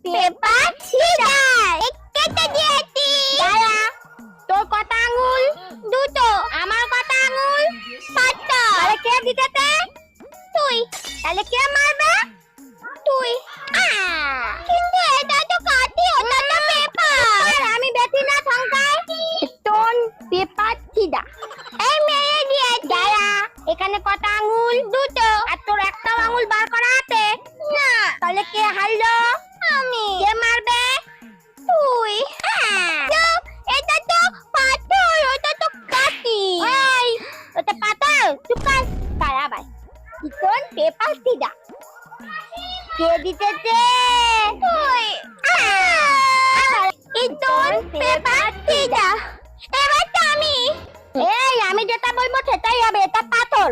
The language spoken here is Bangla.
পেপার সিজার কেটে দিয়েছি। দাঁড়া, তোর কত আঙুল? দুটো। আমার কত আঙুল? পাঁচটা। তাহলে কে দিতেছে? তুই। তাহলে কে মারবে? তুই। কিন্তু এটা তো কাটি, ওটা তো পেপার। আমি বেশি না সংখ্যায়। Stone paper scissor. এই মেরে দিয়ে। দাঁড়া, এখানে কত আঙুল? দুটো। আর তোর একটা আঙুল বার করা আছে? না। তাহলে কে হারলো? আমি। কে মারবে? তুই। এটা তো পাথর, ওটা তো কাটি। এই, ওটা পাথর। চুপ কর। দাঁড়া ভাই। Stone paper scissor. কে দিতেছে? তুই। Stone paper scissor. এবার তো আমি। এই, আমি যেটা বলবো সেটাই হবে। এটা পাথর।